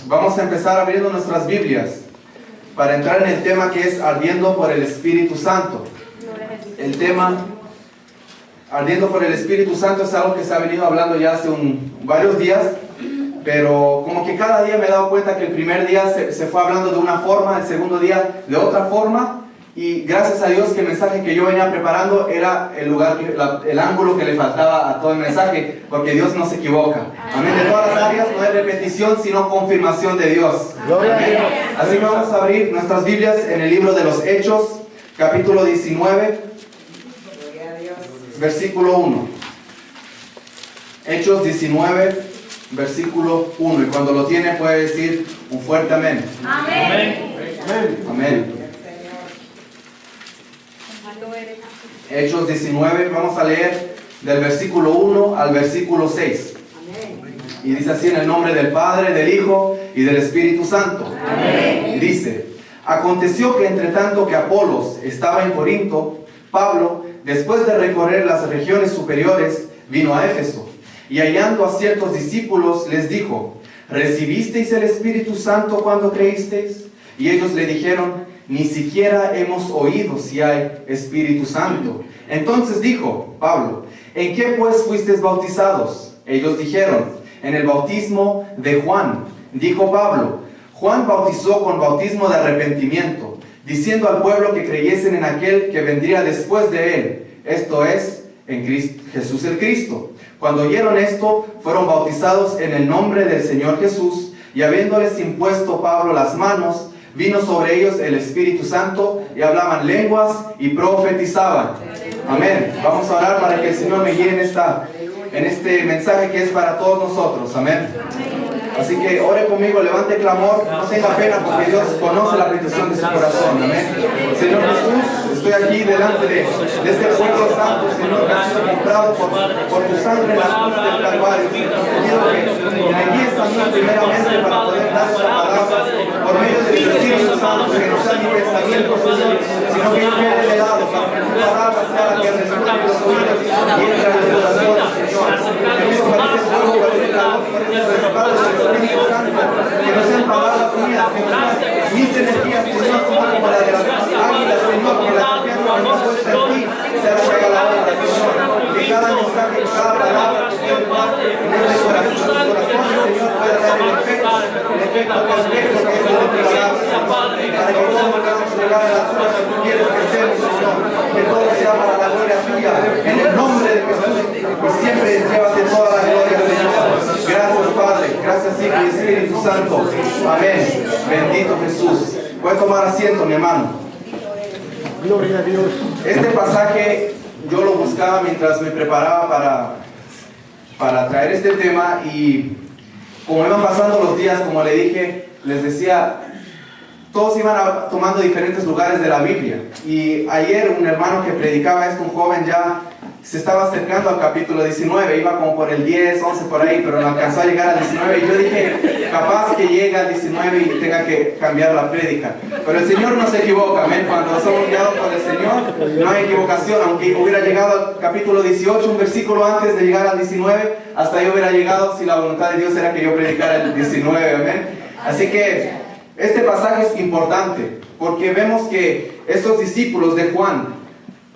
Vamos a empezar abriendo nuestras Biblias para entrar en el tema que es ardiendo por el Espíritu Santo. El tema ardiendo por el Espíritu Santo es algo que se ha venido hablando ya hace varios días, pero como que cada día me he dado cuenta que el primer día se fue hablando de una forma, el segundo día de otra forma, y gracias a Dios que el mensaje que yo venía preparando era el ángulo que le faltaba a todo el mensaje, porque Dios no se equivoca. Amén. De todas las áreas no es repetición, sino confirmación de Dios. Amén. Así que vamos a abrir nuestras Biblias en el libro de los Hechos, capítulo 19, versículo 1. Hechos 19, versículo 1. Y cuando lo tiene puede decir un fuerte amén. Amén. Amén. Hechos 19, vamos a leer del versículo 1 al versículo 6. Y dice así: en el nombre del Padre, del Hijo y del Espíritu Santo. Amén. Y dice: aconteció que entre tanto que Apolos estaba en Corinto, Pablo, después de recorrer las regiones superiores, vino a Éfeso, y hallando a ciertos discípulos les dijo: ¿recibisteis el Espíritu Santo cuando creísteis? Y ellos le dijeron: ni siquiera hemos oído si hay Espíritu Santo. Entonces dijo Pablo: ¿en qué pues fuisteis bautizados? Ellos dijeron: en el bautismo de Juan. Dijo Pablo: Juan bautizó con bautismo de arrepentimiento, diciendo al pueblo que creyesen en aquel que vendría después de él, esto es, en Jesús el Cristo. Cuando oyeron esto, fueron bautizados en el nombre del Señor Jesús, y habiéndoles impuesto Pablo las manos, vino sobre ellos el Espíritu Santo, y hablaban lenguas y profetizaban. Amén. Vamos a orar para que el Señor me guíe en este mensaje que es para todos nosotros. Amén. Así que ore conmigo, levante clamor, no tenga pena, porque Dios conoce la petición de su corazón. Amén. Señor Jesús, estoy aquí delante de este pueblo santo, Señor, que ha sido comprado por tu sangre en la cruz del Calvario. Te pido que me guíes a mí primeramente para poder dar esta palabra por medio del Espíritu Santo, que no sea mi pensamiento, Señor, sino que yo quede helado, para que tu palabra sea la que resuelva los oídos y entre a los corazones, Señor. Te pido para ese fuego, para ese calor, para ese respaldo del Espíritu Santo, que no sean palabras mías, que no sean mis energías, Señor, sino como la de las águilas, Señor, que la confianza que está puesta en ti sea la que haga la obra, Señor. Que cada mensaje, cada palabra que Dios da en este corazón, Señor, pueda dar el efecto perfecto que es de tu palabra, para que todos podamos llegar a las cosas que tú quieres que estemos, Señor. Que todo sea para la gloria tuya, en el nombre de Jesús, y siempre llévate toda la gloria, Señor. Gracias, Padre, gracias, Hijo y Espíritu Santo. Amén. Bendito Jesús. Puedes tomar asiento, mi hermano. Gloria a Dios. Este pasaje yo lo buscaba mientras me preparaba para traer este tema, y como iban pasando los días, como le dije, les decía, todos iban tomando diferentes lugares de la Biblia. Y ayer un hermano que predicaba esto, un joven, ya se estaba acercando al capítulo 19, iba como por el 10, 11 por ahí, pero no alcanzó a llegar al 19, y yo dije, capaz que llegue al 19 y tenga que cambiar la prédica. Pero el Señor no se equivoca, amén. Cuando somos guiados por el Señor, no hay equivocación. Aunque hubiera llegado al capítulo 18, un versículo antes de llegar al 19, hasta ahí hubiera llegado si la voluntad de Dios era que yo predicara el 19, amén. Así que este pasaje es importante, porque vemos que estos discípulos de Juan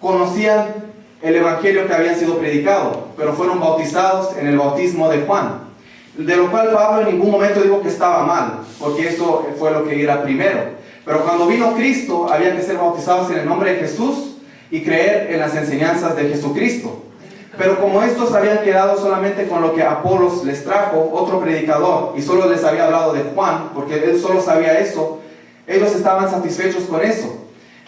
conocían el evangelio que habían sido predicado, pero fueron bautizados en el bautismo de Juan, de lo cual Pablo en ningún momento dijo que estaba mal, porque eso fue lo que era primero. Pero cuando vino Cristo, habían que ser bautizados en el nombre de Jesús y creer en las enseñanzas de Jesucristo. Pero como estos habían quedado solamente con lo que Apolos les trajo, otro predicador, y solo les había hablado de Juan, porque él solo sabía eso, ellos estaban satisfechos con eso.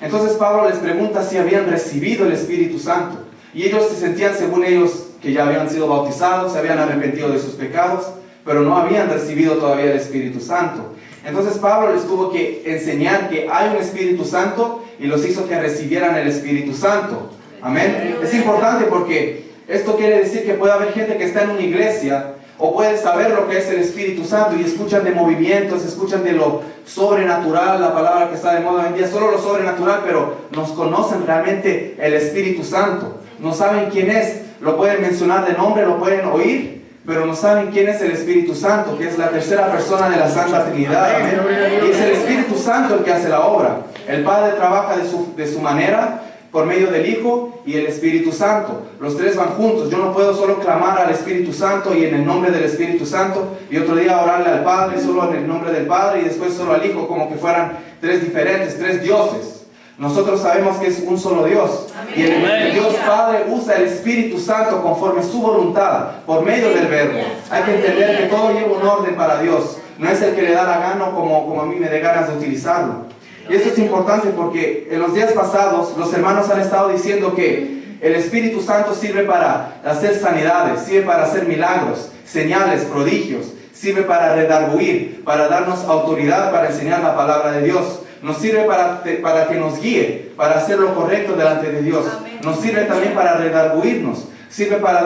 Entonces Pablo les pregunta si habían recibido el Espíritu Santo, y ellos se sentían, según ellos, que ya habían sido bautizados, se habían arrepentido de sus pecados, pero no habían recibido todavía el Espíritu Santo. Entonces Pablo les tuvo que enseñar que hay un Espíritu Santo, y los hizo que recibieran el Espíritu Santo. Amén. Es importante porque esto quiere decir que puede haber gente que está en una iglesia, o pueden saber lo que es el Espíritu Santo, y escuchan de movimientos, escuchan de lo sobrenatural, la palabra que está de moda hoy en día, solo lo sobrenatural, pero nos conocen realmente el Espíritu Santo, no saben quién es, lo pueden mencionar de nombre, lo pueden oír, pero no saben quién es el Espíritu Santo, que es la tercera persona de la Santa Trinidad. Amén. Y es el Espíritu Santo el que hace la obra. El Padre trabaja de su manera por medio del Hijo y el Espíritu Santo. Los tres van juntos. Yo no puedo solo clamar al Espíritu Santo y en el nombre del Espíritu Santo, y otro día orarle al Padre solo en el nombre del Padre y después solo al Hijo, como que fueran tres diferentes, tres dioses. Nosotros sabemos que es un solo Dios. Amén. Y el Dios Padre usa el Espíritu Santo conforme su voluntad, por medio del Verbo. Hay que entender que todo lleva un orden para Dios. No es el que le da la gana como a mí me dé ganas de utilizarlo. Y esto es importante porque en los días pasados los hermanos han estado diciendo que el Espíritu Santo sirve para hacer sanidades, sirve para hacer milagros, señales, prodigios, sirve para redarguir, para darnos autoridad para enseñar la palabra de Dios. Nos sirve para que nos guíe, para hacer lo correcto delante de Dios. Nos sirve también para redarguirnos. Sirve para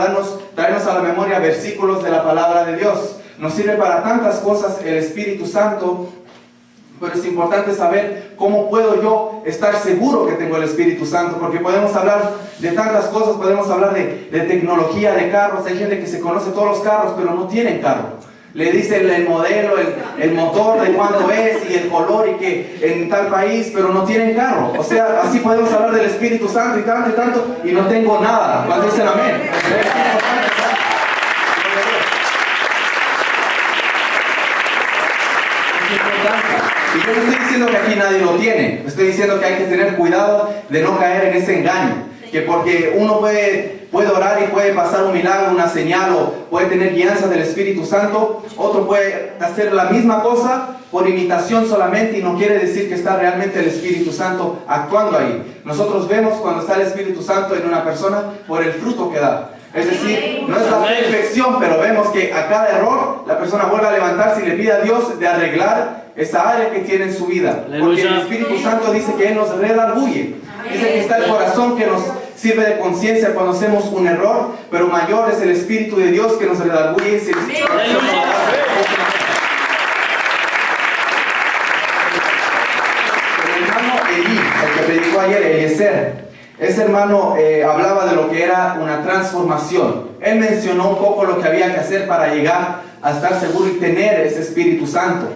traernos a la memoria versículos de la palabra de Dios. Nos sirve para tantas cosas el Espíritu Santo. Pero es importante saber cómo puedo yo estar seguro que tengo el Espíritu Santo. Porque podemos hablar de tantas cosas, podemos hablar de tecnología, de carros. Hay gente que se conoce todos los carros, pero no tienen carro. Le dicen el modelo, el motor, de cuánto es y el color y que en tal país, pero no tienen carro. O sea, así podemos hablar del Espíritu Santo y tanto, y no tengo nada. ¿Cuántos dicen amén? Y yo no estoy diciendo que aquí nadie lo tiene. Estoy diciendo que hay que tener cuidado de no caer en ese engaño. Que porque uno puede orar y puede pasar un milagro, una señal, o puede tener guianza del Espíritu Santo. Otro puede hacer la misma cosa por imitación solamente y no quiere decir que está realmente el Espíritu Santo actuando ahí. Nosotros vemos cuando está el Espíritu Santo en una persona por el fruto que da. Es decir, no es la perfección, pero vemos que a cada error la persona vuelve a levantarse y le pide a Dios de arreglar esa área que tiene en su vida. Porque el Espíritu Santo dice que Él nos redarguye. Dice que está el corazón que nos sirve de conciencia cuando hacemos un error, pero mayor es el Espíritu de Dios que nos redarguye. El hermano Elí, el que predicó ayer, Eliezer, ese hermano hablaba de lo que era una transformación. Él mencionó un poco lo que había que hacer para llegar a estar seguro y tener ese Espíritu Santo.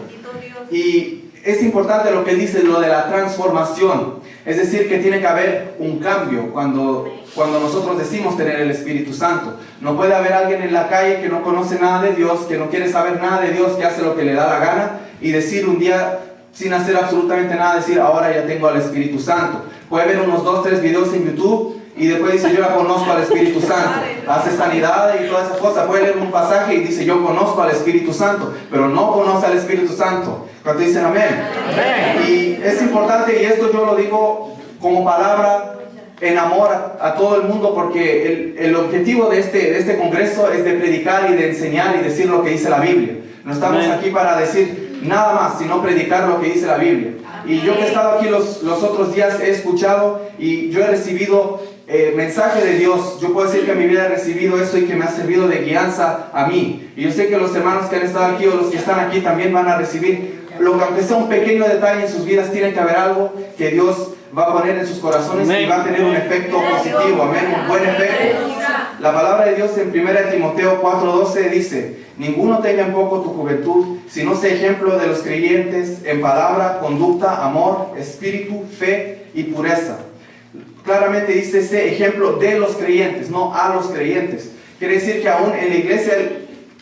Y es importante lo que dice, lo de la transformación. Es decir, que tiene que haber un cambio cuando nosotros decimos tener el Espíritu Santo. No puede haber alguien en la calle que no conoce nada de Dios, que no quiere saber nada de Dios, que hace lo que le da la gana y decir un día, sin hacer absolutamente nada, decir, ahora ya tengo al Espíritu Santo. Puede ver unos 2, 3 videos en YouTube y después dice, yo ya conozco al Espíritu Santo. Hace sanidad y todas esas cosas. Puede leer un pasaje y dice, yo conozco al Espíritu Santo, pero no conoce al Espíritu Santo. Cuando dicen amén. Amén. Y es importante, y esto yo lo digo como palabra en amor a todo el mundo, porque el objetivo de este congreso es de predicar y de enseñar y decir lo que dice la Biblia. No estamos aquí para decir nada más, sino predicar lo que dice la Biblia. Y yo que he estado aquí los otros días he escuchado y yo he recibido mensaje de Dios. Yo puedo decir que en mi vida he recibido eso y que me ha servido de guianza a mí. Y yo sé que los hermanos que han estado aquí o los que están aquí también van a recibir lo que, aunque sea un pequeño detalle en sus vidas, tiene que haber algo que Dios va a poner en sus corazones y va a tener un efecto positivo, amén, un buen efecto. La palabra de Dios en 1 Timoteo 4:12 dice, ninguno tenga en poco tu juventud, sino sé ejemplo de los creyentes en palabra, conducta, amor, espíritu, fe y pureza. Claramente dice sé ejemplo de los creyentes, no a los creyentes. Quiere decir que aún en la iglesia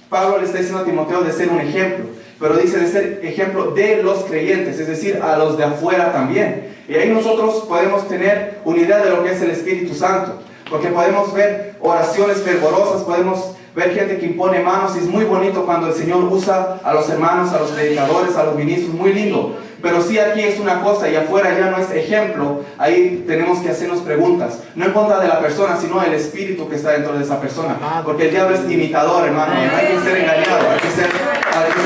Pablo le está diciendo a Timoteo de ser un ejemplo. Pero dice de ser ejemplo de los creyentes, es decir, a los de afuera también. Y ahí nosotros podemos tener una idea de lo que es el Espíritu Santo. Porque podemos ver oraciones fervorosas, podemos ver gente que impone manos. Y es muy bonito cuando el Señor usa a los hermanos, a los predicadores, a los ministros, muy lindo. Pero si aquí es una cosa y afuera ya no es ejemplo, ahí tenemos que hacernos preguntas. No en contra de la persona, sino el espíritu que está dentro de esa persona. Porque el diablo es imitador, hermano. No hay que ser engañado, hay que ser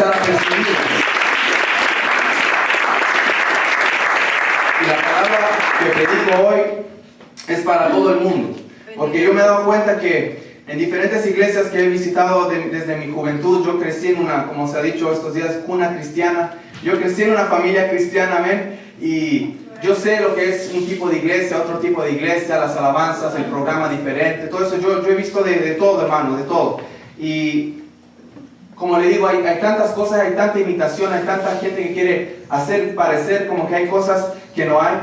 apercibido. Y la palabra que predico hoy es para todo el mundo. Porque yo me he dado cuenta que en diferentes iglesias que he visitado desde mi juventud, yo crecí en una, como se ha dicho estos días, cuna cristiana. Yo crecí en una familia cristiana, amén, y yo sé lo que es un tipo de iglesia, otro tipo de iglesia, las alabanzas, el programa diferente, todo eso, yo he visto de todo, hermano, de todo. Y como le digo, hay tantas cosas, hay tanta imitación, hay tanta gente que quiere hacer parecer como que hay cosas que no hay.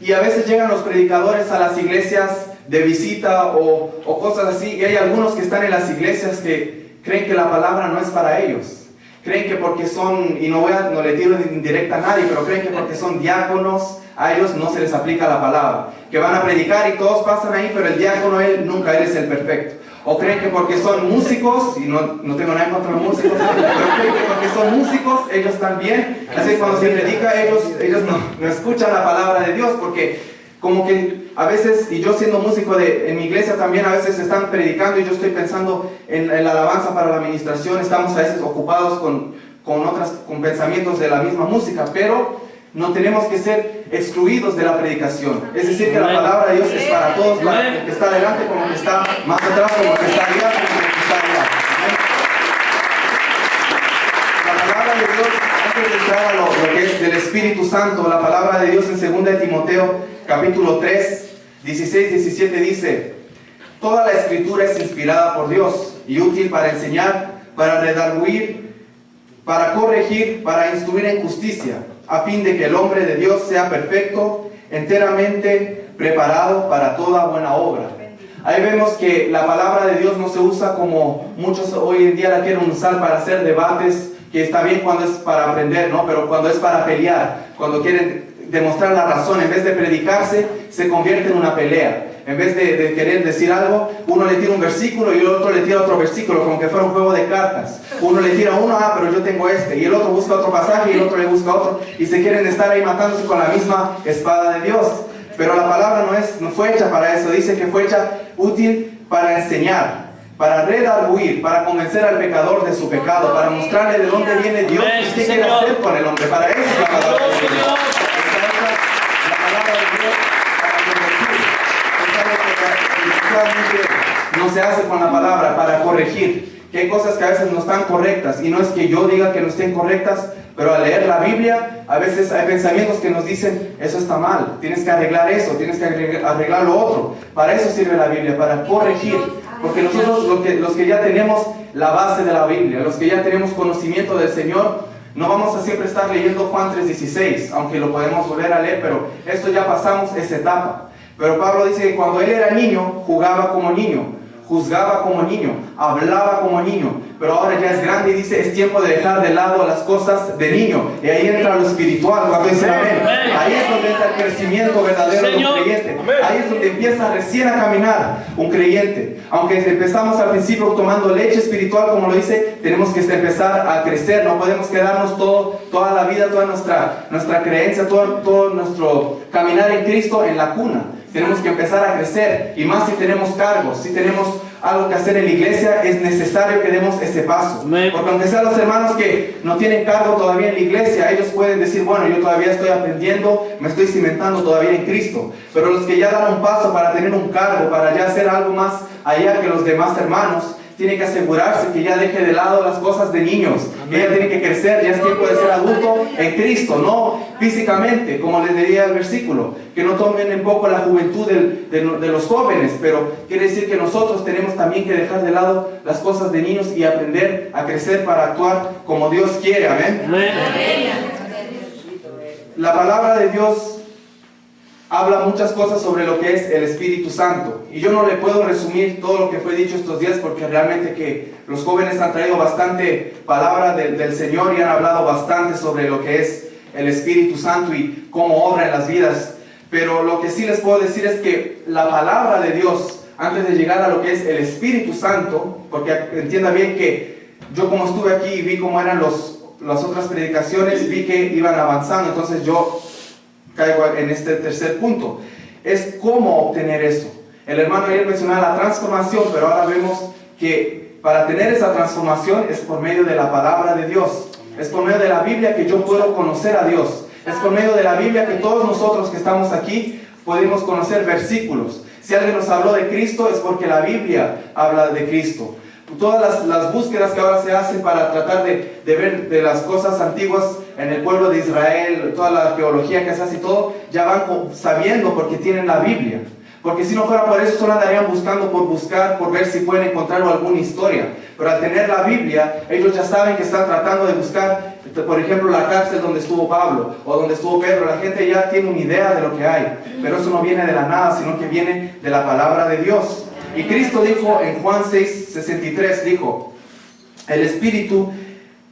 Y a veces llegan los predicadores a las iglesias de visita o cosas así, y hay algunos que están en las iglesias que creen que la palabra no es para ellos. Creen que porque son, y no le tiro indirecta a nadie, pero creen que porque son diáconos, a ellos no se les aplica la palabra. Que van a predicar y todos pasan ahí, pero el diácono, él es el perfecto. O creen que porque son músicos, y no tengo nada en contra de los músicos, pero creen que porque son músicos, ellos están bien. Así que cuando se predica, ellos no escuchan la palabra de Dios, porque como que a veces, y yo siendo músico en mi iglesia también, a veces están predicando y yo estoy pensando en la alabanza para la administración, estamos a veces ocupados con pensamientos de la misma música, pero no tenemos que ser excluidos de la predicación. Es decir, que la palabra de Dios es para todos, para el que está adelante como el que está más atrás, como el que está allá, como el que está allá. La palabra de Dios, antes de entrar a lo que es del Espíritu Santo, la palabra de Dios en 2 Timoteo, capítulo 3, 16-17 dice: toda la escritura es inspirada por Dios y útil para enseñar, para redarguir, para corregir, para instruir en justicia, a fin de que el hombre de Dios sea perfecto, enteramente preparado para toda buena obra. Ahí vemos que la palabra de Dios no se usa como muchos hoy en día la quieren usar para hacer debates, que está bien cuando es para aprender, ¿no? Pero cuando es para pelear, cuando quieren demostrar la razón, en vez de predicarse, se convierte en una pelea. En vez de querer decir algo, uno le tira un versículo y el otro le tira otro versículo, como que fuera un juego de cartas. Uno le tira uno, pero yo tengo este, y el otro busca otro pasaje y el otro le busca otro, y se quieren estar ahí matándose con la misma espada de Dios. Pero la palabra no fue hecha para eso. Dice que fue hecha útil para enseñar, para redarguir, para convencer al pecador de su pecado, para mostrarle de dónde viene Dios y qué quiere hacer con el hombre. Para eso es la palabra de Dios. La palabra de Dios para convertir. No se hace con la palabra, para corregir. Que hay cosas que a veces no están correctas, y no es que yo diga que no estén correctas, pero al leer la Biblia, a veces hay pensamientos que nos dicen: eso está mal, tienes que arreglar eso, tienes que arreglar lo otro. Para eso sirve la Biblia, para corregir. Porque nosotros, los que ya tenemos la base de la Biblia, los que ya tenemos conocimiento del Señor, no vamos a siempre estar leyendo Juan 3:16, aunque lo podemos volver a leer, pero esto ya pasamos esa etapa. Pero Pablo dice que cuando él era niño, jugaba como niño, juzgaba como niño, hablaba como niño, pero ahora ya es grande y dice: es tiempo de dejar de lado las cosas de niño. Y ahí entra lo espiritual, cuando dice amén. Ahí es donde entra el crecimiento verdadero de un creyente. Ahí es donde empieza recién a caminar un creyente. Aunque empezamos al principio tomando leche espiritual, como lo dice, tenemos que empezar a crecer. No podemos quedarnos toda la vida, toda nuestra creencia, todo nuestro caminar en Cristo en la cuna. Tenemos que empezar a crecer, y más si tenemos cargos, si tenemos algo que hacer en la iglesia, es necesario que demos ese paso. Porque aunque sean los hermanos que no tienen cargo todavía en la iglesia, ellos pueden decir: bueno, yo todavía estoy aprendiendo, me estoy cimentando todavía en Cristo. Pero los que ya dan un paso para tener un cargo, para ya hacer algo más allá que los demás hermanos, tiene que asegurarse que ya deje de lado las cosas de niños. Ella tiene que crecer, ya es tiempo de ser adulto en Cristo, no físicamente, como les diría el versículo, que no tomen en poco la juventud de los jóvenes, pero quiere decir que nosotros tenemos también que dejar de lado las cosas de niños y aprender a crecer para actuar como Dios quiere. Amén. La palabra de Dios habla muchas cosas sobre lo que es el Espíritu Santo, y yo no le puedo resumir todo lo que fue dicho estos días, porque realmente que los jóvenes han traído bastante palabra del Señor y han hablado bastante sobre lo que es el Espíritu Santo y cómo obra en las vidas. Pero lo que sí les puedo decir es que la palabra de Dios, antes de llegar a lo que es el Espíritu Santo, porque entienda bien que yo, como estuve aquí y vi cómo eran las otras predicaciones, vi que iban avanzando, entonces yo caigo en este tercer punto. Es cómo obtener eso. El hermano ayer mencionaba la transformación, pero ahora vemos que para tener esa transformación es por medio de la palabra de Dios. Es por medio de la Biblia que yo puedo conocer a Dios. Es por medio de la Biblia que todos nosotros que estamos aquí podemos conocer versículos. Si alguien nos habló de Cristo, es porque la Biblia habla de Cristo. Todas las búsquedas que ahora se hacen para tratar de ver de las cosas antiguas en el pueblo de Israel, toda la arqueología que se hace y todo, ya van sabiendo porque tienen la Biblia. Porque si no fuera por eso, solo andarían buscando por buscar, por ver si pueden encontrar alguna historia. pero al tener la Biblia, ellos ya saben que están tratando de buscar, por ejemplo, la cárcel donde estuvo Pablo o donde estuvo Pedro. La gente ya tiene una idea de lo que hay, pero eso no viene de la nada, sino que viene de la palabra de Dios. Y Cristo dijo en Juan 6:63, dijo, el espíritu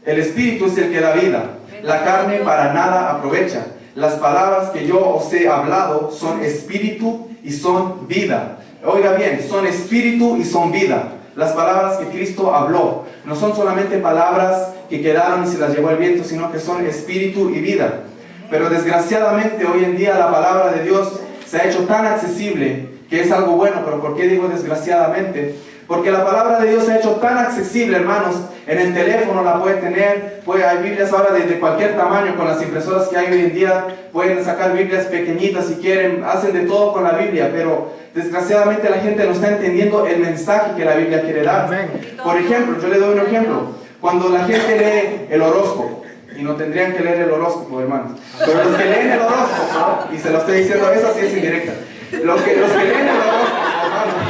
es el que da vida, la carne para nada aprovecha. Las palabras que yo os he hablado son espíritu y son vida. Oiga bien, son espíritu y son vida. Las palabras que Cristo habló no son solamente palabras que quedaron y se las llevó el viento, sino que son espíritu y vida. Pero desgraciadamente hoy en día la palabra de Dios se ha hecho tan accesible, que es algo bueno. Pero ¿por qué digo desgraciadamente? Porque la palabra de Dios se ha hecho tan accesible, hermanos. En el teléfono la puede tener, hay Biblias ahora de cualquier tamaño. Con las impresoras que hay hoy en día pueden sacar Biblias pequeñitas si quieren, hacen de todo con la Biblia, pero desgraciadamente la gente no está entendiendo el mensaje que la Biblia quiere dar. Por ejemplo, yo le doy un ejemplo. Cuando la gente lee el horóscopo, y no tendrían que leer el horóscopo, hermanos, pero los que leen el horóscopo, y se lo estoy diciendo, esa sí es indirecta, los que leen el horóscopo, hermanos,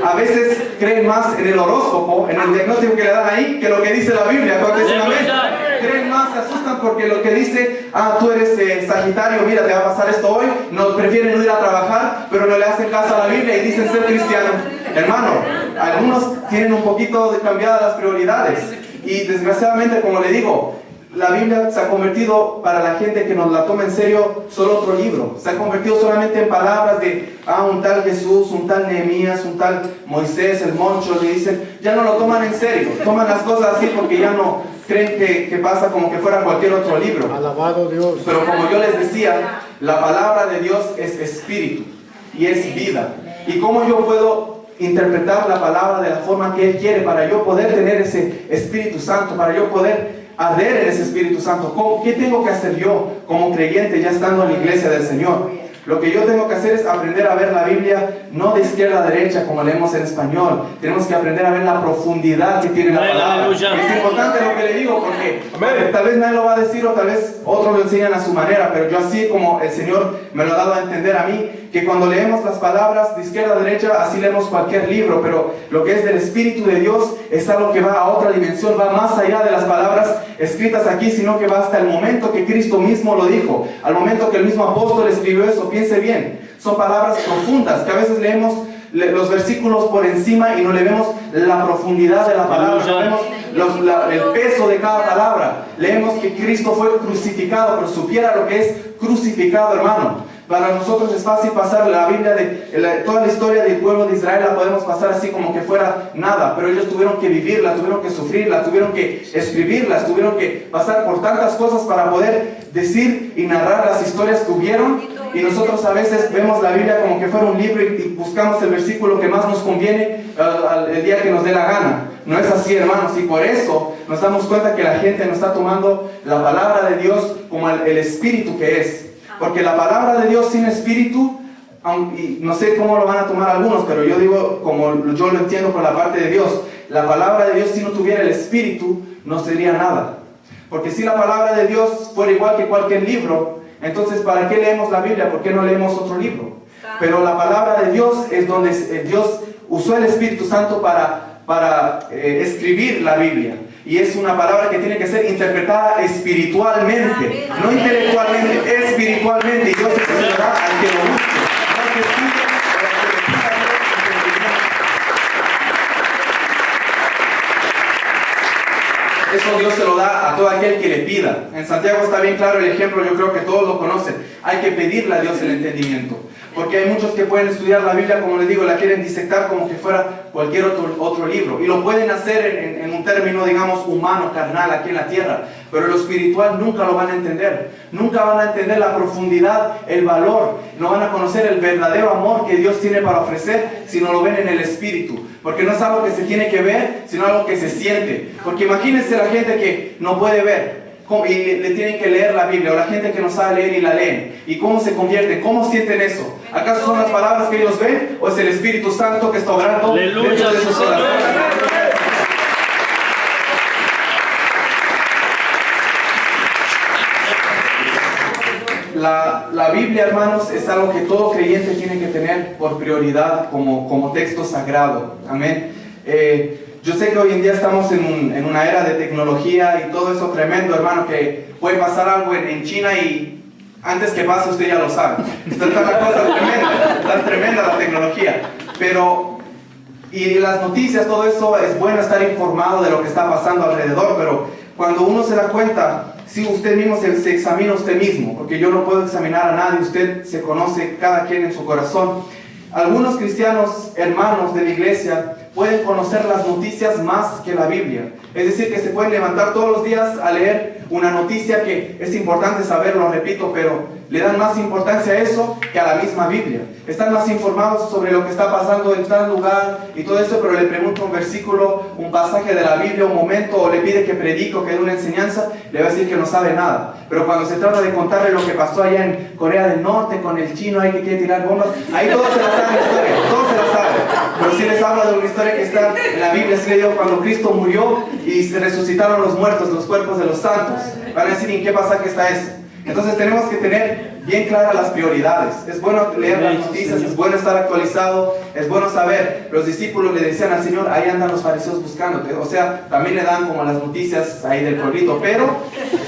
a veces creen más en el horóscopo, en el diagnóstico que le dan ahí, que lo que dice la Biblia. Creen más, se asustan porque lo que dice, tú eres Sagitario, mira, te va a pasar esto hoy. No, prefieren no ir a trabajar, pero no le hacen caso a la Biblia y dicen ser cristiano. Hermano, algunos tienen un poquito cambiadas las prioridades, y desgraciadamente, como le digo, la Biblia se ha convertido, para la gente que nos la toma en serio, solo otro libro. Se ha convertido solamente en palabras de un tal Jesús, un tal Nehemías, un tal Moisés, el Moncho. Le dicen, ya no lo toman en serio, toman las cosas así porque ya no creen que pasa como que fuera cualquier otro libro. Alabado Dios. Pero como yo les decía, la palabra de Dios es espíritu y es vida. ¿Y cómo yo puedo interpretar la palabra de la forma que Él quiere para yo poder tener ese Espíritu Santo, para yo poder arder en ese Espíritu Santo? ¿Qué tengo que hacer yo como creyente ya estando en la iglesia del Señor? Lo que yo tengo que hacer es aprender a ver la Biblia no de izquierda a derecha como leemos en español. Tenemos que aprender a ver la profundidad que tiene la palabra. Es importante lo que le digo porque tal vez nadie lo va a decir o tal vez otros lo enseñan a su manera, pero yo así como el Señor me lo ha dado a entender a mí, que cuando leemos las palabras de izquierda a derecha, así leemos cualquier libro, pero lo que es del Espíritu de Dios es algo que va a otra dimensión, va más allá de las palabras escritas aquí, sino que va hasta el momento que Cristo mismo lo dijo, al momento que el mismo apóstol escribió eso. Piense bien, son palabras profundas, que a veces leemos los versículos por encima y no le vemos la profundidad de la palabra, no vemos el peso de cada palabra. Leemos que Cristo fue crucificado, pero supiera lo que es crucificado, hermano. Para nosotros es fácil pasar la Biblia, toda la historia del pueblo de Israel la podemos pasar así como que fuera nada, pero ellos tuvieron que vivirla, tuvieron que sufrirla, tuvieron que escribirlas, tuvieron que pasar por tantas cosas para poder decir y narrar las historias que hubieron. Y nosotros a veces vemos la Biblia como que fuera un libro y buscamos el versículo que más nos conviene el día que nos dé la gana. No es así, hermanos, y por eso nos damos cuenta que la gente no está tomando la palabra de Dios como el espíritu que es. Porque la palabra de Dios sin espíritu, y no sé cómo lo van a tomar algunos, pero yo digo, como yo lo entiendo por la parte de Dios, la palabra de Dios si no tuviera el espíritu, no sería nada. Porque si la palabra de Dios fuera igual que cualquier libro, entonces ¿para qué leemos la Biblia? ¿Por qué no leemos otro libro? Pero la palabra de Dios es donde Dios usó el Espíritu Santo para escribir la Biblia. Y es una palabra que tiene que ser interpretada espiritualmente, no intelectualmente, espiritualmente. Y Dios se lo da al que lo busque. Al que escribe, al que le pida a Dios entendimiento. Eso Dios se lo da a todo aquel que le pida. En Santiago está bien claro el ejemplo, yo creo que todos lo conocen. Hay que pedirle a Dios el entendimiento. Porque hay muchos que pueden estudiar la Biblia, como les digo, la quieren disectar como que fuera cualquier otro libro. Y lo pueden hacer en un término, digamos, humano, carnal, aquí en la tierra. Pero lo espiritual nunca lo van a entender. Nunca van a entender la profundidad, el valor. No van a conocer el verdadero amor que Dios tiene para ofrecer si no lo ven en el espíritu. Porque no es algo que se tiene que ver, sino algo que se siente. Porque imagínense la gente que no puede ver y le tienen que leer la Biblia, o la gente que no sabe leer y la leen, y cómo se convierten, cómo sienten eso. ¿Acaso son las palabras que ellos ven o es el Espíritu Santo que está obrando dentro de sus corazones? La Biblia, hermanos, es algo que todo creyente tiene que tener por prioridad como texto sagrado. Amén. yo sé que hoy en día estamos en una era de tecnología y todo eso tremendo, hermano, que puede pasar algo en China y antes que pase usted ya lo sabe. Está la cosa tremenda, está tremenda la tecnología. Pero, y las noticias, todo eso, es bueno estar informado de lo que está pasando alrededor, pero cuando uno se da cuenta, si usted mismo se examina a usted mismo, porque yo no puedo examinar a nadie, usted se conoce cada quien en su corazón. Algunos cristianos, hermanos de la iglesia, pueden conocer las noticias más que la Biblia. Es decir, que se pueden levantar todos los días a leer una noticia que es importante saber, lo repito, pero le dan más importancia a eso que a la misma Biblia. Están más informados sobre lo que está pasando en tal lugar y todo eso, pero le pregunta un versículo, un pasaje de la Biblia, un momento, o le pide que predique o que dé una enseñanza, le va a decir que no sabe nada. Pero cuando se trata de contarle lo que pasó allá en Corea del Norte con el chino ahí que quiere tirar bombas, ahí todos se la saben la historia, todos se la saben. Pero si les habla de una historia que está en la Biblia, si le digo cuando Cristo murió y se resucitaron los muertos, los cuerpos de los santos, van a decir en qué pasaje está eso. Entonces tenemos que tener bien claras las prioridades. Es bueno leer las noticias, es bueno estar actualizado, es bueno saber. Los discípulos le decían al Señor, ahí andan los fariseos buscándote. O sea, también le dan como las noticias ahí del pueblito, pero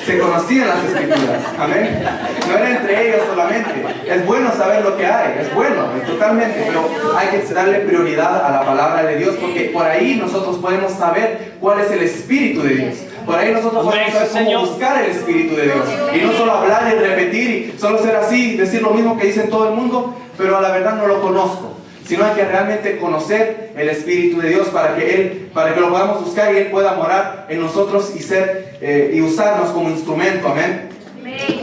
se conocían las escrituras. Amén. No era entre ellos solamente. Es bueno saber lo que hay, es bueno, totalmente, pero hay que darle prioridad a la palabra de Dios, porque por ahí nosotros podemos saber cuál es el Espíritu de Dios. Por ahí nosotros podemos saber cómo buscar el Espíritu de Dios. Y no solo hablar y repetir y solo ser así, decir lo mismo que dicen todo el mundo, pero a la verdad no lo conozco. Sino hay que realmente conocer el Espíritu de Dios para que lo podamos buscar y Él pueda morar en nosotros y usarnos como instrumento. Amén.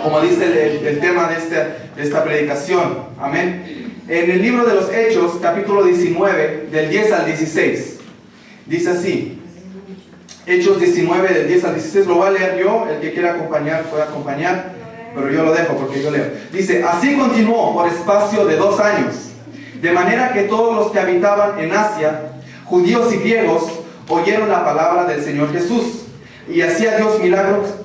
Como dice el tema de esta predicación. Amén. En el libro de los Hechos, capítulo 19, del 10 al 16, dice así. Hechos 19, del 10 al 16, lo voy a leer yo, el que quiera acompañar puede acompañar, pero yo lo dejo porque yo leo. Dice, así continuó por espacio de 2 años, de manera que todos los que habitaban en Asia, judíos y griegos, oyeron la palabra del Señor Jesús, y hacía Dios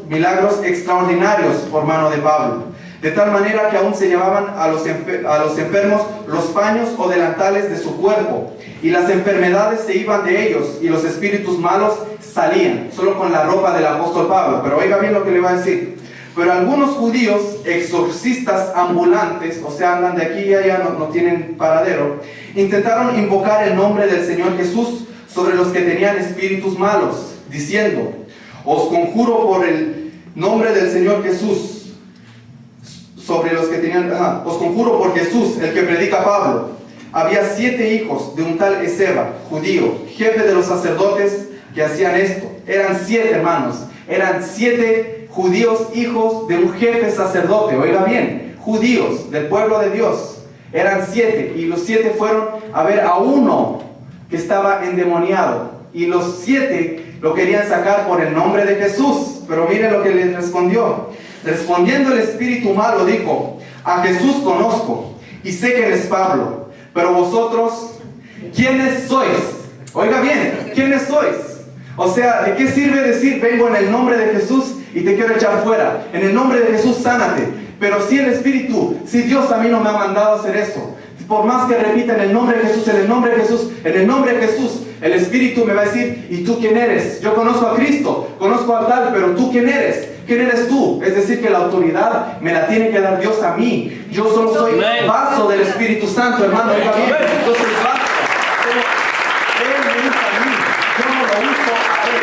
milagros extraordinarios por mano de Pablo, de tal manera que aún se llevaban a los enfermos los paños o delantales de su cuerpo, y las enfermedades se iban de ellos, y los espíritus malos salían, solo con la ropa del apóstol Pablo. Pero oiga bien lo que le va a decir. Pero algunos judíos, exorcistas ambulantes, o sea, andan de aquí y allá, no tienen paradero, intentaron invocar el nombre del Señor Jesús sobre los que tenían espíritus malos, diciendo, os conjuro por el nombre del Señor Jesús, sobre los que tenían, os conjuro por Jesús, el que predica Pablo. Había 7 hijos de un tal Esceva, judío, jefe de los sacerdotes que hacían esto. Eran 7 hermanos, eran 7 judíos, hijos de un jefe sacerdote. Oiga bien, judíos del pueblo de Dios. Eran 7, y los 7 fueron a ver a uno que estaba endemoniado, y los 7 lo querían sacar por el nombre de Jesús. Pero miren lo que les respondió. Respondiendo el espíritu malo dijo, a Jesús conozco y sé que eres Pablo, pero vosotros, ¿quiénes sois? Oiga bien, ¿quiénes sois? O sea, ¿de qué sirve decir, vengo en el nombre de Jesús y te quiero echar fuera? En el nombre de Jesús sánate. Pero si el Espíritu, si Dios a mí no me ha mandado a hacer eso, por más que repita en el nombre de Jesús, en el nombre de Jesús, en el nombre de Jesús, el Espíritu me va a decir, ¿y tú quién eres? Yo conozco a Cristo, conozco a tal, pero ¿tú quién eres? ¿Quién eres tú? Es decir, que la autoridad me la tiene que dar Dios a mí. Yo solo soy vaso del Espíritu Santo, hermano. Oiga bien, yo soy vaso. Él me usa a mí. Yo no lo uso a Él.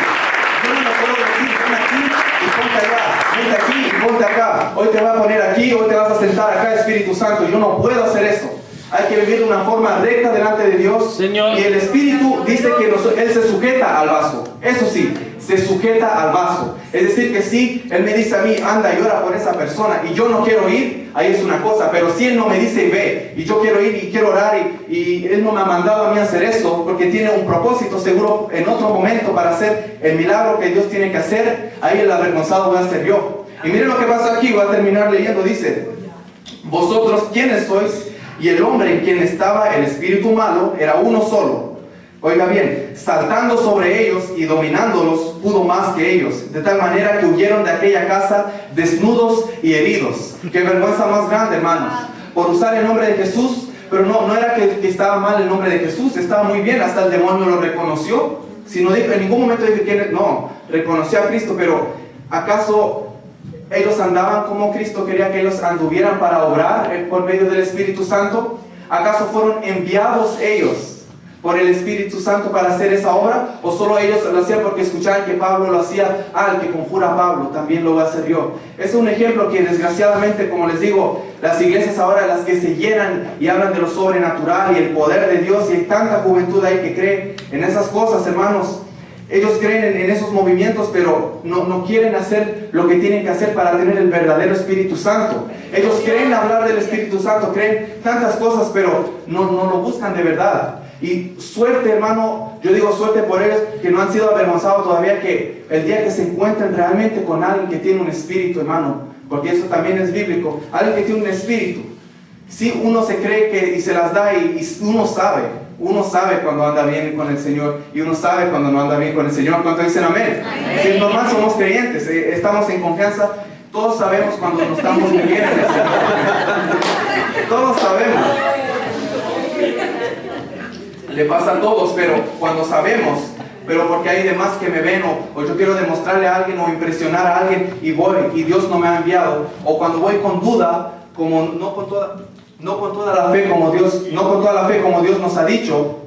Yo no le puedo decir, ven aquí y ponte allá. Vente aquí y ponte acá. Hoy te voy a poner aquí, hoy te vas a sentar acá, Espíritu Santo. Yo no puedo hacer eso. Hay que vivir de una forma recta delante de Dios. Señor. Y el Espíritu dice que Él se sujeta al vaso. Eso sí, se sujeta al vaso. Es decir, que si Él me dice a mí, anda y ora por esa persona, y yo no quiero ir, ahí es una cosa. Pero si Él no me dice, ve, y yo quiero ir y quiero orar, y Él no me ha mandado a mí a hacer eso, porque tiene un propósito seguro en otro momento para hacer el milagro que Dios tiene que hacer, ahí el avergonzado voy a ser yo. Y miren lo que pasa aquí, voy a terminar leyendo, dice, vosotros, ¿quiénes sois? Y el hombre en quien estaba el espíritu malo era uno solo. Oiga bien, saltando sobre ellos y dominándolos, pudo más que ellos, de tal manera que huyeron de aquella casa desnudos y heridos. Qué vergüenza más grande, hermanos, por usar el nombre de Jesús. Pero no era que estaba mal el nombre de Jesús, estaba muy bien, hasta el demonio lo reconoció. Si no dijo, en ningún momento dije que no, reconoció a Cristo, pero ¿acaso ellos andaban como Cristo quería que ellos anduvieran para obrar por medio del Espíritu Santo? ¿Acaso fueron enviados ellos por el Espíritu Santo para hacer esa obra? ¿O solo ellos lo hacían porque escuchaban que Pablo lo hacía? El que conjura a Pablo también lo va a hacer yo. Es un ejemplo que desgraciadamente, como les digo, las iglesias ahora, las que se llenan y hablan de lo sobrenatural y el poder de Dios, y hay tanta juventud ahí que cree en esas cosas, hermanos. Ellos creen en esos movimientos, pero no quieren hacer lo que tienen que hacer para tener el verdadero Espíritu Santo. Ellos creen hablar del Espíritu Santo, creen tantas cosas, pero no lo buscan de verdad. Y suerte, hermano, yo digo suerte por ellos que no han sido avergonzados todavía, que el día que se encuentren realmente con alguien que tiene un espíritu, hermano, porque eso también es bíblico, alguien que tiene un espíritu. Sí, uno se cree que y se las da y uno sabe cuando anda bien con el Señor y uno sabe cuando no anda bien con el Señor. ¿Cuánto dicen amén? Si es normal, somos creyentes, estamos en confianza, todos sabemos cuando nos estamos muy bien en el Señor. Todos sabemos. Le pasa a todos, pero cuando sabemos, pero porque hay demás que me ven, o yo quiero demostrarle a alguien o impresionar a alguien y voy y Dios no me ha enviado, o cuando voy con duda, como no con toda la fe como Dios nos ha dicho,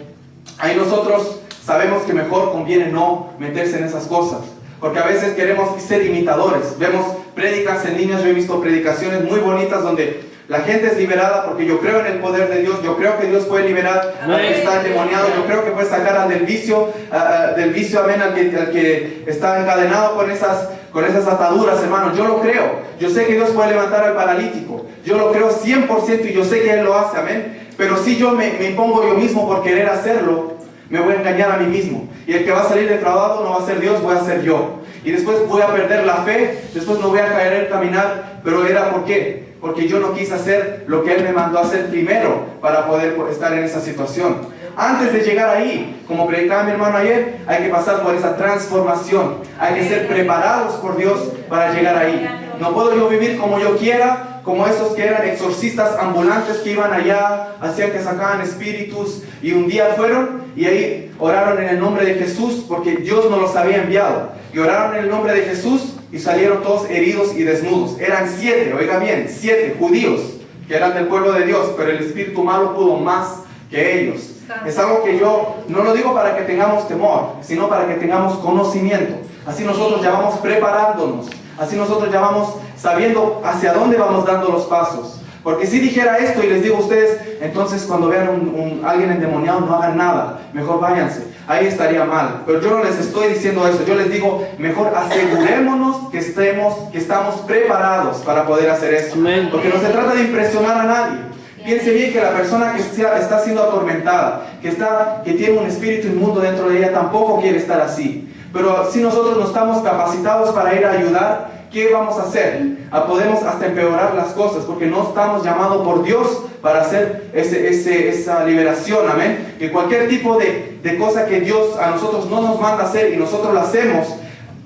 ahí nosotros sabemos que mejor conviene no meterse en esas cosas, porque a veces queremos ser imitadores. Vemos prédicas en línea, yo he visto predicaciones muy bonitas donde la gente es liberada porque yo creo en el poder de Dios, yo creo que Dios puede liberar al que está endemoniado, yo creo que puede sacar al del vicio, amén, al que está encadenado con esas ataduras, hermano. Yo lo creo, yo sé que Dios puede levantar al paralítico, yo lo creo 100% y yo sé que Él lo hace, amén. Pero si yo me impongo yo mismo por querer hacerlo, me voy a engañar a mí mismo, y el que va a salir defraudado no va a ser Dios, voy a ser yo, y después voy a perder la fe, después no voy a querer caminar. Pero era ¿por qué? Porque yo no quise hacer lo que Él me mandó a hacer primero para poder estar en esa situación. Antes de llegar ahí, como predicaba mi hermano ayer, hay que pasar por esa transformación. Hay que ser preparados por Dios para llegar ahí. No puedo yo vivir como yo quiera, como esos que eran exorcistas ambulantes que iban allá, hacían que sacaban espíritus, y un día fueron y ahí oraron en el nombre de Jesús porque Dios no los había enviado. Y oraron en el nombre de Jesús y salieron todos heridos y desnudos. Eran 7, oiga bien, 7 judíos que eran del pueblo de Dios, pero el espíritu malo pudo más que ellos. Es algo que yo no lo digo para que tengamos temor, sino para que tengamos conocimiento. Así nosotros ya vamos preparándonos, así nosotros ya vamos sabiendo hacia dónde vamos dando los pasos. Porque si dijera esto y les digo a ustedes, entonces cuando vean alguien endemoniado no hagan nada, mejor váyanse, ahí estaría mal. Pero yo no les estoy diciendo eso, yo les digo, mejor asegurémonos que estamos preparados para poder hacer eso. Porque no se trata de impresionar a nadie. Piense bien que la persona que está siendo atormentada, que tiene un espíritu inmundo dentro de ella, tampoco quiere estar así. Pero si nosotros no estamos capacitados para ir a ayudar, ¿qué vamos a hacer? Podemos hasta empeorar las cosas, porque no estamos llamados por Dios para hacer esa liberación, amén. Que cualquier tipo de cosa que Dios a nosotros no nos manda hacer y nosotros la hacemos,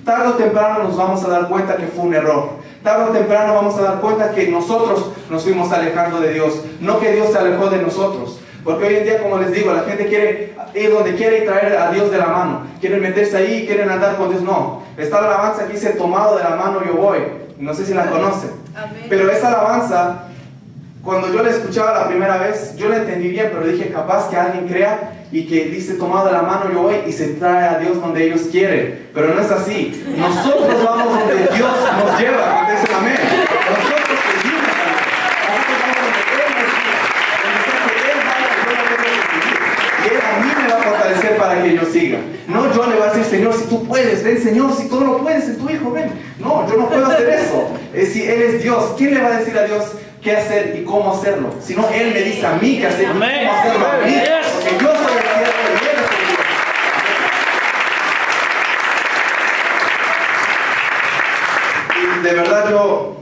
tarde o temprano nos vamos a dar cuenta que fue un error. Tarde o temprano vamos a dar cuenta que nosotros nos fuimos alejando de Dios, no que Dios se alejó de nosotros. Porque hoy en día, como les digo, la gente quiere ir donde quiere y traer a Dios de la mano. Quieren meterse ahí y quieren andar con Dios. No, esta alabanza que dice, tomado de la mano yo voy. No sé si la conocen. Amén. Pero esa alabanza, cuando yo la escuchaba la primera vez, yo la entendí bien, pero dije, capaz que alguien crea y que dice, tomado de la mano yo voy, y se trae a Dios donde ellos quieren. Pero no es así. Nosotros vamos donde Dios nos lleva. Entonces, amén. Nosotros seguimos a Nosotros vamos donde Él nos lleva. Donde Él vaya, yo no tengo que seguir. Y Él a mí me va a fortalecer para que yo siga. No, yo le voy a decir, Señor, si tú puedes, ven, Señor, si tú no lo puedes, en tu hijo, ven. No, yo no puedo hacer eso. Si Él es Dios, ¿quién le va a decir a Dios qué hacer y cómo hacerlo? Si no, Él me dice a mí qué hacer y cómo hacerlo a mí. Porque yo soy el siervo y Él es el Dios. Y de verdad yo,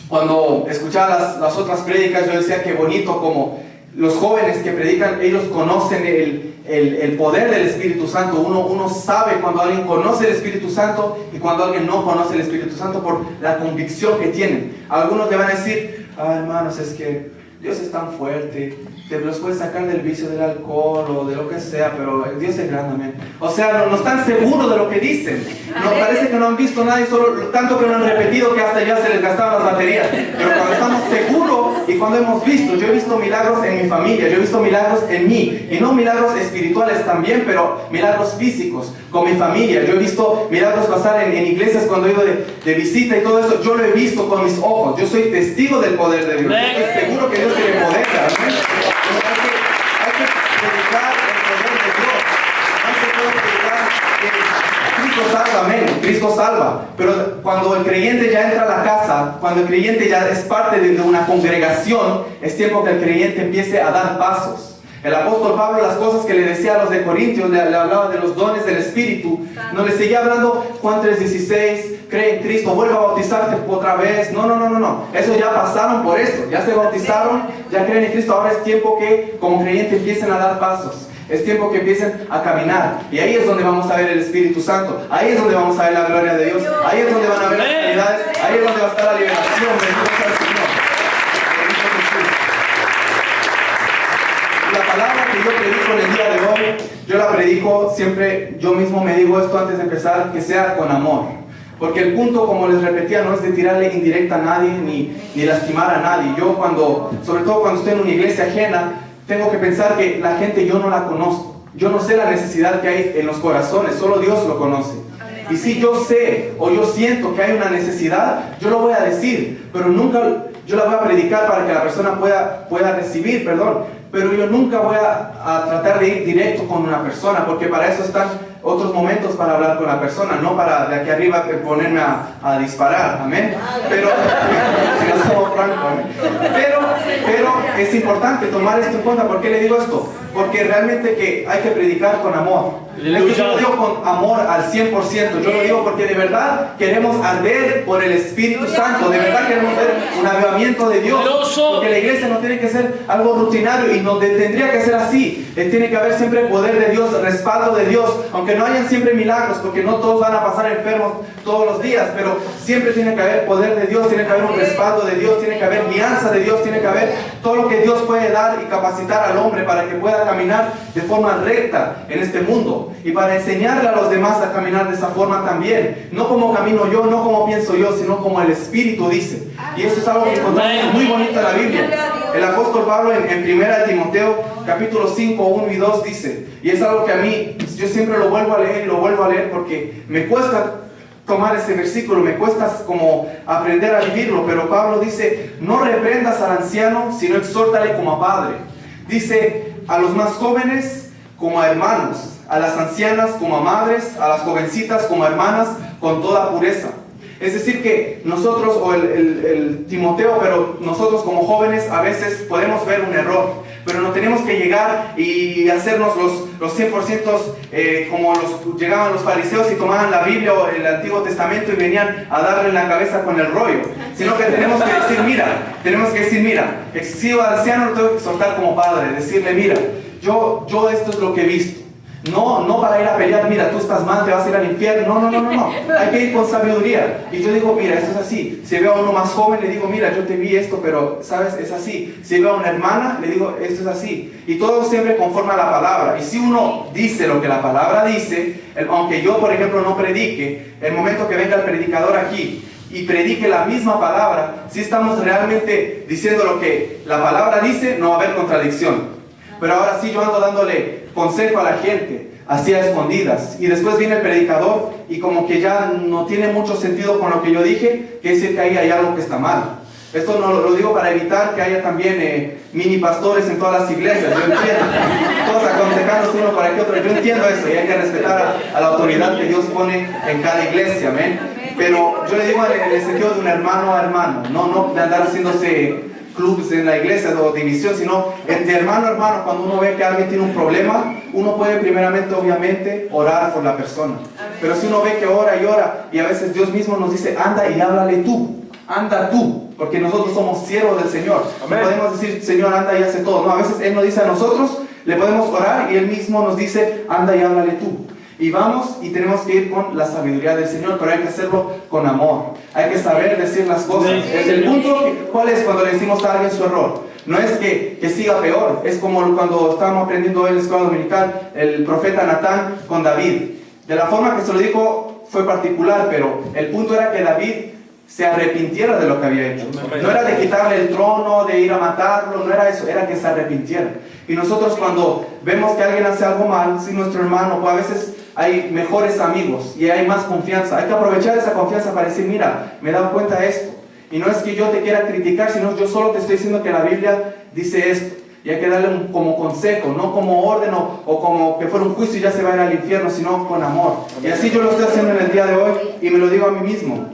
cuando escuchaba las otras prédicas, yo decía que bonito como los jóvenes que predican, ellos conocen el poder del Espíritu Santo. Uno sabe cuando alguien conoce el Espíritu Santo y cuando alguien no conoce el Espíritu Santo por la convicción que tienen. Algunos le van a decir, hermanos, es que Dios es tan fuerte te los puedes sacar del vicio del alcohol o de lo que sea, pero Dios es grande, amén. O sea, no están seguros de lo que dicen. No, parece que no han visto nada y solo tanto que lo han repetido que hasta ya se les gastaban las baterías. Pero cuando estamos seguros y cuando hemos visto, yo he visto milagros en mi familia, yo he visto milagros en mí, y no milagros espirituales también, pero milagros físicos con mi familia. Yo he visto milagros pasar en iglesias cuando he ido de visita y todo eso. Yo lo he visto con mis ojos. Yo soy testigo del poder de Dios. Yo estoy seguro que Dios tiene poder, amén. Hay que predicar el poder de Dios. No se puede predicar que Cristo salva, amén. Cristo salva. Pero cuando el creyente ya entra a la casa, cuando el creyente ya es parte de una congregación, es tiempo que el creyente empiece a dar pasos. El apóstol Pablo, las cosas que le decía a los de Corintios, le hablaba de los dones del Espíritu. No le seguía hablando, Juan 3:16, cree en Cristo, vuelve a bautizarte otra vez. No. Eso ya pasaron por eso, ya se bautizaron, ya creen en Cristo. Ahora es tiempo que como creyentes empiecen a dar pasos. Es tiempo que empiecen a caminar. Y ahí es donde vamos a ver el Espíritu Santo. Ahí es donde vamos a ver la gloria de Dios. Ahí es donde van a ver las realidades. Ahí es donde va a estar la liberación. Bendito sea el Señor. Bendito Jesús. La palabra que yo predico en el día de hoy, yo la predico siempre, yo mismo me digo esto antes de empezar, que sea con amor. Porque el punto, como les repetía, no es de tirarle indirecta a nadie ni lastimar a nadie. Yo sobre todo cuando estoy en una iglesia ajena, tengo que pensar que la gente yo no la conozco. Yo no sé la necesidad que hay en los corazones, solo Dios lo conoce. Y si yo sé o yo siento que hay una necesidad, yo lo voy a decir, pero nunca yo la voy a predicar para que la persona pueda recibir, pero yo nunca voy a tratar de ir directo con una persona, porque para eso están otros momentos para hablar con la persona, no para de aquí arriba ponerme a disparar, amén. Pero es importante tomar esto en cuenta. ¿Por qué le digo esto? Porque realmente que hay que predicar con amor. Esto yo lo digo con amor al 100%. Yo lo digo porque de verdad queremos arder por el Espíritu Santo. De verdad queremos ver un avivamiento de Dios. Porque la iglesia no tiene que ser algo rutinario y no tendría que ser así. Tiene que haber siempre poder de Dios, respaldo de Dios. Aunque no hayan siempre milagros, porque no todos van a pasar enfermos todos los días, pero siempre tiene que haber poder de Dios, tiene que haber un respaldo de Dios, tiene que haber guianza de Dios, tiene que haber todo lo que Dios puede dar y capacitar al hombre para que pueda caminar de forma recta en este mundo y para enseñarle a los demás a caminar de esa forma también, no como camino yo, no como pienso yo, sino como el Espíritu dice. Y eso es algo que encontramos muy bonito en la Biblia. El apóstol Pablo en 1 Timoteo capítulo 5, 1 y 2 dice, y es algo que a mí, yo siempre lo vuelvo a leer y lo vuelvo a leer porque me cuesta tomar ese versículo, me cuesta como aprender a vivirlo, pero Pablo dice, no reprendas al anciano, sino exhórtale como a padre. Dice, a los más jóvenes como a hermanos, a las ancianas como a madres, a las jovencitas como a hermanas, con toda pureza. Es decir que nosotros, o el Timoteo, pero nosotros como jóvenes a veces podemos ver un error, pero no tenemos que llegar y hacernos los 100% como llegaban los fariseos y tomaban la Biblia o el Antiguo Testamento y venían a darle en la cabeza con el rollo, sino que tenemos que decir, mira, si al anciano lo tengo que exhortar como padre, decirle, mira, yo esto es lo que he visto. No para ir a pelear, mira, tú estás mal, te vas a ir al infierno. No. Hay que ir con sabiduría. Y yo digo, mira, esto es así. Si veo a uno más joven, le digo, mira, yo te vi esto, pero, ¿sabes? Es así. Si veo a una hermana, le digo, esto es así. Y todo siempre conforme a la palabra. Y si uno dice lo que la palabra dice, aunque yo, por ejemplo, no predique, el momento que venga el predicador aquí y predique la misma palabra, si estamos realmente diciendo lo que la palabra dice, no va a haber contradicción. Pero ahora sí yo ando dándole consejo a la gente, así a escondidas. Y después viene el predicador y como que ya no tiene mucho sentido con lo que yo dije, quiere decir que ahí hay algo que está mal. Esto no lo digo para evitar que haya también mini pastores en todas las iglesias. Yo entiendo, todos aconsejándose uno para que otro. Yo entiendo eso y hay que respetar a la autoridad que Dios pone en cada iglesia, amén. Pero yo le digo en el sentido de un hermano a hermano, no de andar haciéndose clubes en la iglesia o división, sino de hermano a hermano. Cuando uno ve que alguien tiene un problema, uno puede primeramente, obviamente, orar por la persona. Pero si uno ve que ora y a veces Dios mismo nos dice, anda y háblale tú, anda tú, porque nosotros somos siervos del Señor. No podemos decir, Señor, anda y hace todo. No, a veces Él nos dice a nosotros, le podemos orar y Él mismo nos dice, anda y háblale tú. Y vamos y tenemos que ir con la sabiduría del Señor, pero hay que hacerlo con amor. Hay que saber decir las cosas. El punto, ¿cuál es cuando le decimos a alguien su error? No es que siga peor. Es como cuando estábamos aprendiendo hoy en la escuela dominical, el profeta Natán con David. De la forma que se lo dijo fue particular, pero el punto era que David se arrepintiera de lo que había hecho. No era de quitarle el trono, de ir a matarlo, no era eso, era que se arrepintiera. Y nosotros cuando vemos que alguien hace algo mal, si nuestro hermano, pues a veces hay mejores amigos y hay más confianza. Hay que aprovechar esa confianza para decir, mira, me he dado cuenta de esto. Y no es que yo te quiera criticar, sino yo solo te estoy diciendo que la Biblia dice esto. Y hay que darle como consejo, no como orden o como que fuera un juicio y ya se va a ir al infierno, sino con amor. Y así yo lo estoy haciendo en el día de hoy y me lo digo a mí mismo.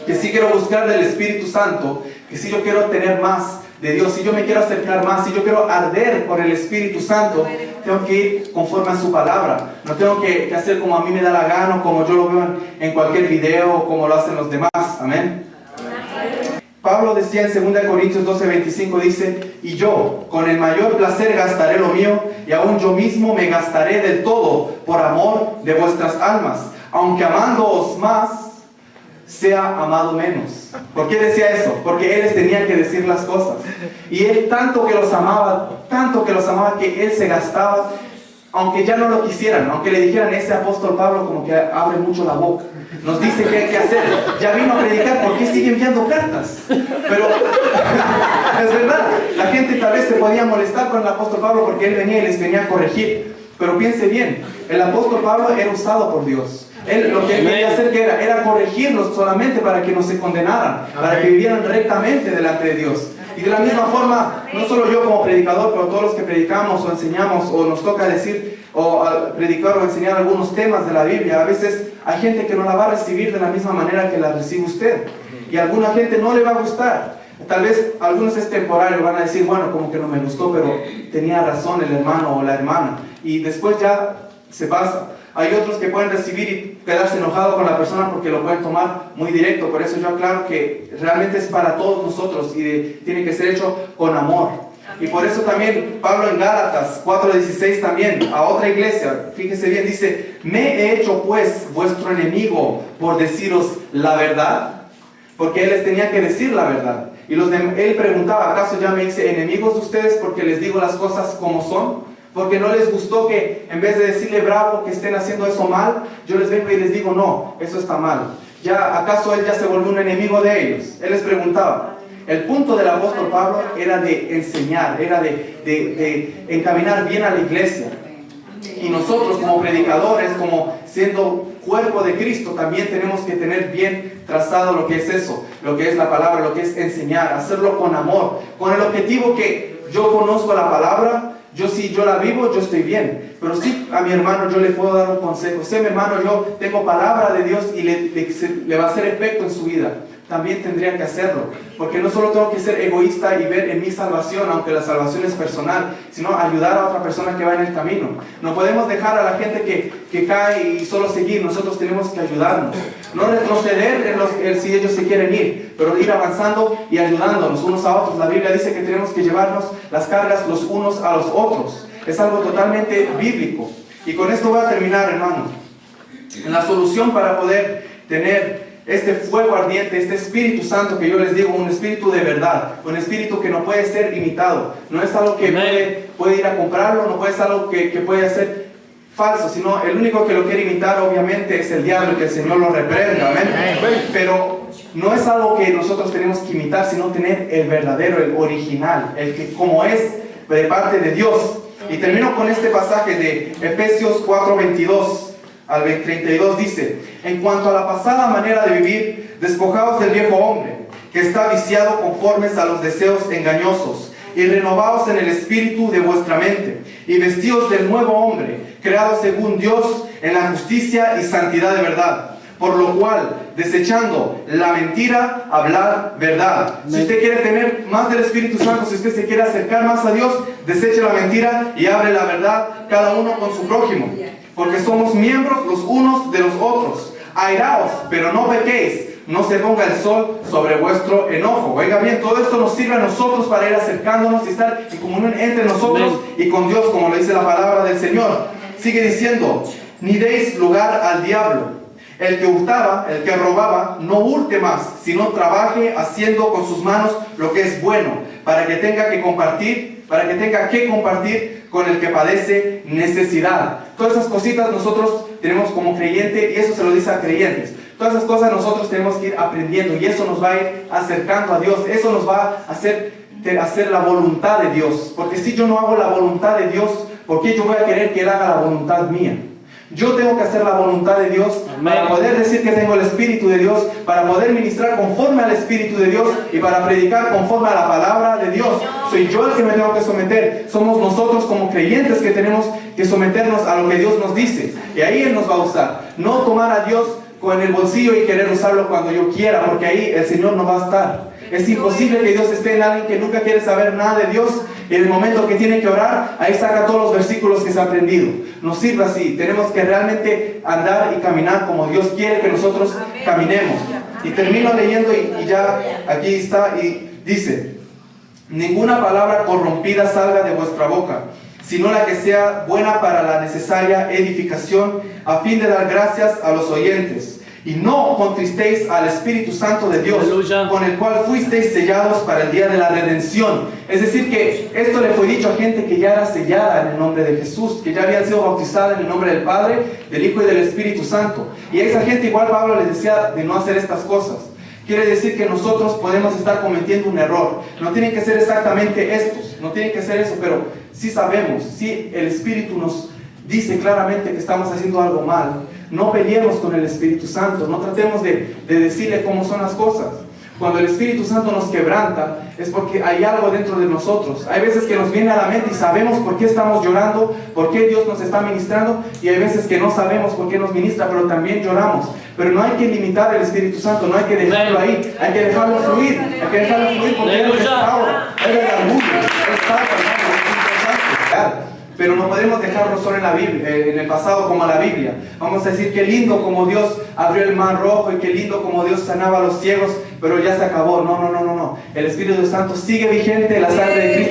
Que sí quiero buscar del Espíritu Santo, que sí yo quiero tener más de Dios, si yo me quiero acercar más, si yo quiero arder por el Espíritu Santo, tengo que ir conforme a su palabra. No tengo que hacer como a mí me da la gana, o como yo lo veo en cualquier video, o como lo hacen los demás. Amén. Pablo decía en 2 Corintios 12:25, dice, y yo con el mayor placer gastaré lo mío, y aún yo mismo me gastaré del todo por amor de vuestras almas, aunque amándoos más, sea amado menos. ¿Por qué decía eso? Porque él les tenía que decir las cosas. Y él tanto que los amaba que él se gastaba, aunque ya no lo quisieran, aunque le dijeran, ese apóstol Pablo como que abre mucho la boca, nos dice qué hay que hacer, ya vino a predicar, ¿por qué sigue enviando cartas? Pero es verdad, la gente tal vez se podía molestar con el apóstol Pablo porque él venía y les venía a corregir. Pero piense bien, el apóstol Pablo era usado por Dios. Él, lo que él quería hacer era corregirlos solamente para que no se condenaran, para que vivieran rectamente delante de Dios. Y de la misma forma, no solo yo como predicador, pero todos los que predicamos o enseñamos o nos toca decir o predicar o enseñar algunos temas de la Biblia, a veces hay gente que no la va a recibir de la misma manera que la recibe usted. Y a alguna gente no le va a gustar. Tal vez algunos es temporario, van a decir, bueno, como que no me gustó, pero tenía razón el hermano o la hermana. Y después ya se pasa. Hay otros que pueden recibir y quedarse enojados con la persona porque lo pueden tomar muy directo. Por eso yo aclaro que realmente es para todos nosotros y tiene que ser hecho con amor. Y por eso también Pablo en Gálatas 4:16 también, a otra iglesia, fíjese bien, dice, me he hecho pues vuestro enemigo por deciros la verdad. Porque él les tenía que decir la verdad. Y él preguntaba, ¿acaso ya me hice enemigos de ustedes porque les digo las cosas como son? Porque no les gustó que en vez de decirle bravo que estén haciendo eso mal, yo les vengo y les digo no, eso está mal. ¿Acaso él ya se volvió un enemigo de ellos? Él les preguntaba. El punto del apóstol Pablo era de enseñar, era de encaminar bien a la iglesia. Y nosotros como predicadores, como siendo cuerpo de Cristo, también tenemos que tener bien trazado lo que es eso, lo que es la palabra, lo que es enseñar, hacerlo con amor, con el objetivo que yo conozco la palabra. Si yo la vivo, yo estoy bien. Pero si a mi hermano yo le puedo dar un consejo, mi hermano, yo tengo palabra de Dios y le va a hacer efecto en su vida, también tendría que hacerlo. Porque no solo tengo que ser egoísta y ver en mi salvación, aunque la salvación es personal, sino ayudar a otra persona que va en el camino. No podemos dejar a la gente que cae y solo seguir. Nosotros tenemos que ayudarnos. No retroceder si ellos se quieren ir, pero ir avanzando y ayudándonos unos a otros. La Biblia dice que tenemos que llevarnos las cargas los unos a los otros. Es algo totalmente bíblico. Y con esto voy a terminar, hermano. La solución para poder tener este fuego ardiente, este Espíritu Santo que yo les digo, un espíritu de verdad, un espíritu que no puede ser imitado, no es algo que puede ir a comprarlo, no puede ser algo que puede ser falso, sino el único que lo quiere imitar obviamente es el diablo, que el Señor lo reprenda, amén. Pero no es algo que nosotros tenemos que imitar, sino tener el verdadero, el original, el que como es de parte de Dios. Y termino con este pasaje de Efesios 4:22 al 32, dice, en cuanto a la pasada manera de vivir, despojaos del viejo hombre, que está viciado conformes a los deseos engañosos, y renovaos en el espíritu de vuestra mente, y vestíos del nuevo hombre, creado según Dios en la justicia y santidad de verdad. Por lo cual, desechando la mentira, hablar verdad. Si usted quiere tener más del Espíritu Santo, si usted se quiere acercar más a Dios, deseche la mentira y hable la verdad, cada uno con su prójimo. Porque somos miembros los unos de los otros. Airaos, pero no pequéis. No se ponga el sol sobre vuestro enojo. Oiga bien, todo esto nos sirve a nosotros para ir acercándonos y estar en comunión entre nosotros y con Dios, como lo dice la palabra del Señor. Sigue diciendo, ni deis lugar al diablo. El que hurtaba, el que robaba, no hurte más, sino trabaje haciendo con sus manos lo que es bueno, para que tenga que compartir con el que padece necesidad. Todas esas cositas nosotros tenemos como creyente, y eso se lo dice a creyentes. Todas esas cosas nosotros tenemos que ir aprendiendo, y eso nos va a ir acercando a Dios. Eso nos va a hacer la voluntad de Dios. Porque si yo no hago la voluntad de Dios, ¿por qué yo voy a querer que Él haga la voluntad mía? Yo tengo que hacer la voluntad de Dios. Amén. Para poder decir que tengo el Espíritu de Dios, para poder ministrar conforme al Espíritu de Dios y para predicar conforme a la palabra de Dios. Soy yo el que me tengo que someter. Somos nosotros como creyentes que tenemos que someternos a lo que Dios nos dice, y ahí Él nos va a usar. No tomar a Dios con el bolsillo y querer usarlo cuando yo quiera, porque ahí el Señor no va a estar. Es imposible que Dios esté en alguien que nunca quiere saber nada de Dios, y en el momento que tiene que orar, ahí saca todos los versículos que se ha aprendido. Nos sirve así. Tenemos que realmente andar y caminar como Dios quiere que nosotros caminemos. Y termino leyendo y ya aquí está, y dice: ninguna palabra corrompida salga de vuestra boca, sino la que sea buena para la necesaria edificación, a fin de dar gracias a los oyentes. Y no contristéis al Espíritu Santo de Dios, aleluya, con el cual fuisteis sellados para el día de la redención. Es decir, que esto le fue dicho a gente que ya era sellada en el nombre de Jesús, que ya habían sido bautizadas en el nombre del Padre, del Hijo y del Espíritu Santo. Y a esa gente igual Pablo les decía de no hacer estas cosas. Quiere decir que nosotros podemos estar cometiendo un error. No tienen que ser exactamente estos, no tienen que ser eso, pero sí sabemos, sí el Espíritu nos dice claramente que estamos haciendo algo mal. No peleemos con el Espíritu Santo, no tratemos de decirle cómo son las cosas. Cuando el Espíritu Santo nos quebranta, es porque hay algo dentro de nosotros. Hay veces que nos viene a la mente y sabemos por qué estamos llorando, por qué Dios nos está ministrando, y hay veces que no sabemos por qué nos ministra, pero también lloramos. Pero no hay que limitar el Espíritu Santo, no hay que dejarlo ahí, hay que dejarlo fluir, porque Él restaura, Él es el orgullo, Él está importante. Pero no podemos dejarlo solo en la Biblia, en el pasado como la Biblia. Vamos a decir qué lindo como Dios abrió el mar rojo, y qué lindo como Dios sanaba a los ciegos, pero ya se acabó. No. El Espíritu Santo sigue vigente, la sangre de Cristo